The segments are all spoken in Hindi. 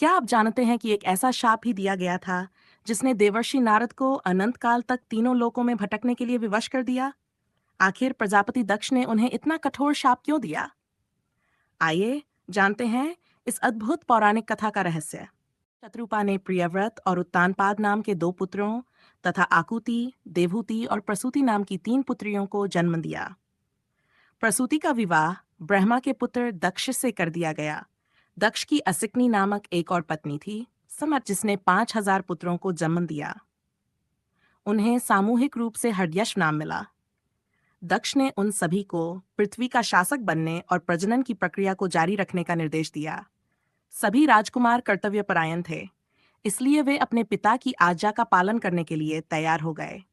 क्या आप जानते हैं कि एक ऐसा शाप ही दिया गया था जिसने देवर्षि नारद को अनंत काल तक तीनों लोकों में भटकने के लिए विवश कर दिया? आखिर प्रजापति दक्ष ने उन्हें इतना कठोर शाप क्यों दिया? आइए जानते हैं इस अद्भुत पौराणिक कथा का रहस्य। शत्रुपा ने प्रियव्रत और उत्तानपाद नाम के दो पुत्रों तथा आकुति, देवहूति और प्रसूति नाम की तीन पुत्रियों को जन्म दिया। प्रसूति का विवाह ब्रह्मा के पुत्र दक्ष से कर दिया गया। दक्ष की असिकनी नामक एक और पत्नी थी, समर, जिसने 5,000 पुत्रों को जन्म दिया। उन्हें सामूहिक रूप से हर्यश नाम मिला। दक्ष ने उन सभी को पृथ्वी का शासक बनने और प्रजनन की प्रक्रिया को जारी रखने का निर्देश दिया। सभी राजकुमार कर्तव्यपरायण थे, इसलिए वे अपने पिता की आज्ञा का पालन करने के लिए तैयार हो गए।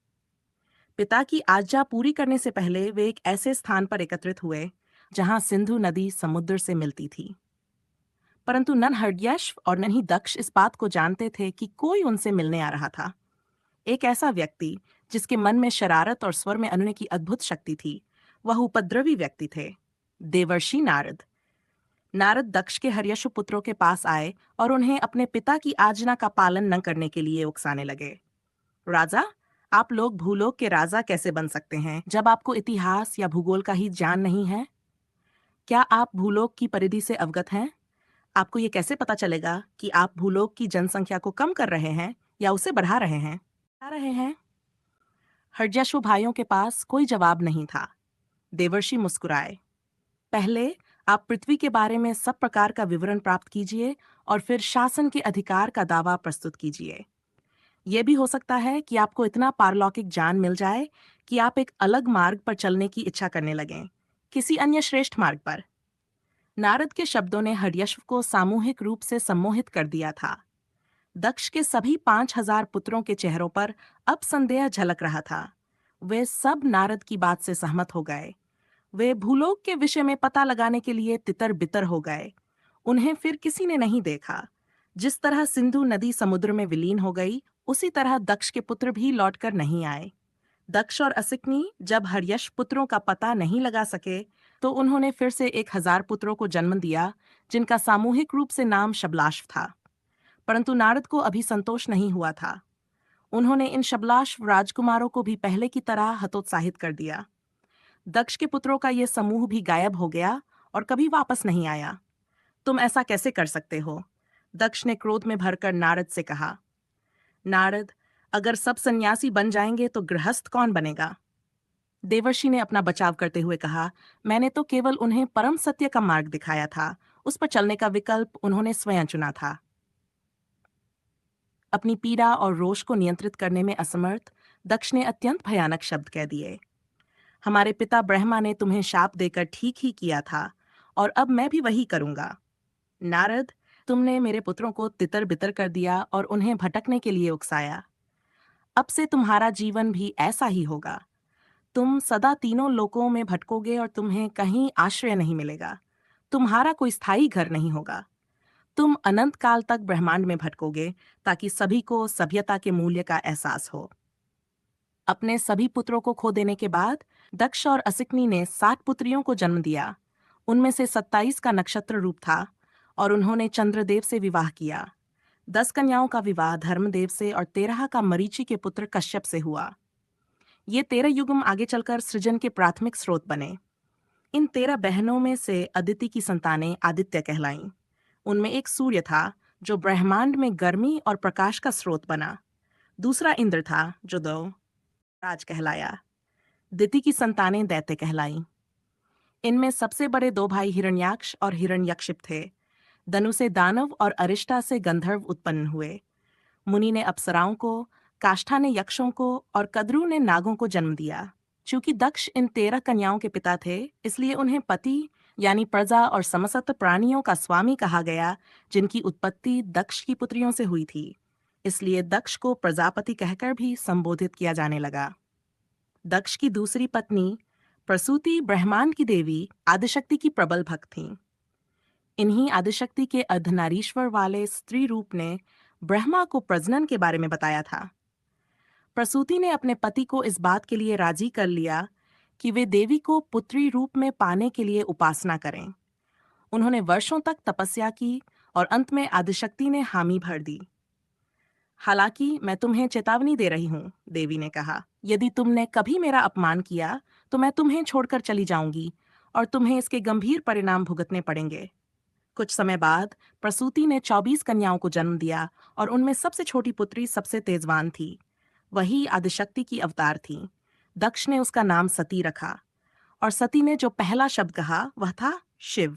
पिता की आज्ञा पूरी करने से पहले वे एक ऐसे स्थान पर एकत्रित हुए जहां सिंधु नदी समुद्र से मिलती थी। परंतु न हर्यश और न ही दक्ष इस बात को जानते थे कि कोई उनसे मिलने आ रहा था। एक ऐसा व्यक्ति जिसके मन में शरारत और स्वर में अनुनय की अद्भुत शक्ति थी, वह उपद्रवी व्यक्ति थे, देवर्षि नारद। नारद दक्ष के हर्यशु पुत्रों के पास आए और उन्हें अपने पिता की आज्ञा का पालन न करने के लिए उकसाने लगे। राजा, आप लोग भूलोक के राजा कैसे बन सकते हैं जब आपको इतिहास या भूगोल का ही ज्ञान नहीं है? क्या आप भूलोक की परिधि से अवगत हैं? आपको ये कैसे पता चलेगा कि आप भूलोक की जनसंख्या को कम कर रहे हैं या उसे बढ़ा रहे हैं? क्या रहे हैं? हर्यशु भाइयों के पास कोई जवाब नहीं था। देवर्षि मुस्कुराए। पहले आप पृथ्वी के बारे में सब प्रकार का विवरण प्राप्त कीजिए और फिर शासन के अधिकार का दावा प्रस्तुत कीजिए। यह भी हो सकता है कि आपको इतना पारलौकिक ज्ञान मिल जाए कि आप एक अलग मार्ग पर चलने की इच्छा करने लगें, किसी अन्य श्रेष्ठ मार्ग पर। नारद के शब्दों ने हर्यश्व को सामूहिक रूप से सम्मोहित कर दिया था। दक्ष के सभी 5,000 पुत्रों के चेहरों पर अब संदेह झलक रहा था। वे सब नारद की बात से सहमत हो गए। वे भूलोक के विषय में पता लगाने के लिए तितर बितर हो गए। उन्हें फिर किसी ने नहीं देखा। जिस तरह सिंधु नदी समुद्र में विलीन हो गई, उसी तरह दक्ष के पुत्र भी लौटकर नहीं आए। दक्ष और असिकनी जब हर्यश पुत्रों का पता नहीं लगा सके, तो उन्होंने फिर से 1,000 पुत्रों को जन्म दिया, जिनका सामूहिक रूप से नाम शबलाश्व था। परंतु नारद को अभी संतोष नहीं हुआ था। उन्होंने इन शबलाश्व राजकुमारों को भी पहले की तरह हतोत्साहित कर दिया। दक्ष के पुत्रों का ये समूह भी गायब हो गया और कभी वापस नहीं आया। तुम ऐसा कैसे कर सकते हो? दक्ष ने क्रोध में भरकर नारद से कहा। नारद, अगर सब सन्यासी बन जाएंगे तो गृहस्थ कौन बनेगा? देवर्षि ने अपना बचाव करते हुए कहा, मैंने तो केवल उन्हें परम सत्य का मार्ग दिखाया था। उस पर चलने का विकल्प उन्होंने स्वयं चुना था। अपनी पीड़ा और रोष को नियंत्रित करने में असमर्थ दक्ष ने अत्यंत भयानक शब्द कह दिए। हमारे पिता ब्रह्मा ने तुम्हें शाप देकर ठीक ही किया था, और अब मैं भी वही करूंगा। नारद, तुमने मेरे पुत्रों को तितर बितर कर दिया और उन्हें भटकने के लिए उकसाया। अब से तुम्हारा जीवन भी ऐसा ही होगा। तुम सदा तीनों लोकों में भटकोगे और तुम्हें कहीं आश्रय नहीं मिलेगा। तुम्हारा कोई स्थायी घर नहीं होगा। तुम अनंत काल तक ब्रह्मांड में भटकोगे, ताकि सभी को सभ्यता के मूल्य का एहसास हो। अपने सभी पुत्रों को खो देने के बाद दक्ष और असिकनी ने 60 पुत्रियों को जन्म दिया। उनमें से 27 का नक्षत्र रूप था और उन्होंने चंद्रदेव से विवाह किया। 10 कन्याओं का विवाह धर्मदेव से और 13 का मरीचि के पुत्र कश्यप से हुआ। ये 13 युगम आगे चलकर सृजन के प्राथमिक स्रोत बने। इन 13 बहनों में से अदिति की संतानें आदित्य कहलाईं। उनमें एक सूर्य था जो ब्रह्मांड में गर्मी और प्रकाश का स्रोत बना। दूसरा इंद्र था जो दो राज कहलाया। दिति की संतानें दैत्य कहलाईं। इनमें सबसे बड़े दो भाई हिरण्याक्ष और हिरण्यक्षिप थे। दनु से दानव और अरिष्टा से गंधर्व उत्पन्न हुए। मुनि ने अप्सराओं को, काष्ठा ने यक्षों को और कद्रू ने नागों को जन्म दिया। चूंकि दक्ष इन 13 कन्याओं के पिता थे, इसलिए उन्हें पति यानी प्रजा और समस्त प्राणियों का स्वामी कहा गया, जिनकी उत्पत्ति दक्ष की पुत्रियों से हुई थी। इसलिए दक्ष को प्रजापति कहकर भी संबोधित किया जाने लगा। दक्ष की दूसरी पत्नी प्रसूति ब्रह्मांड की देवी आदिशक्ति की प्रबल भक्त थीं। इन्हीं आदिशक्ति के अर्धनारीश्वर वाले स्त्री रूप ने ब्रह्मा को प्रजनन के बारे में बताया था। प्रसूति ने अपने पति को इस बात के लिए राजी कर लिया कि वे देवी को पुत्री रूप में पाने के लिए उपासना करें। उन्होंने वर्षों तक तपस्या की और अंत में आदिशक्ति ने हामी भर दी। हालांकि मैं तुम्हें चेतावनी दे रही हूँ, देवी ने कहा। यदि तुमने कभी मेरा अपमान किया तो मैं तुम्हें छोड़कर चली जाऊंगी और तुम्हें इसके गंभीर परिणाम भुगतने पड़ेंगे। कुछ समय बाद प्रसूति ने 24 कन्याओं को जन्म दिया और उनमें सबसे छोटी पुत्री सबसे तेजवान थी। वही आदिशक्ति की अवतार थी। दक्ष ने उसका नाम सती रखा और सती ने जो पहला शब्द कहा वह था शिव।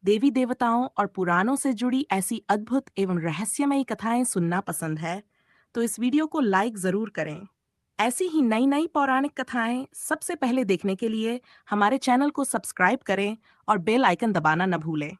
देवी देवताओं और पुराणों से जुड़ी ऐसी अद्भुत एवं रहस्यमयी कथाएं सुनना पसंद है तो इस वीडियो को लाइक जरूर करें। ऐसी ही नई नई पौराणिक कथाएं सबसे पहले देखने के लिए हमारे चैनल को सब्सक्राइब करें और बेल आइकन दबाना न भूलें।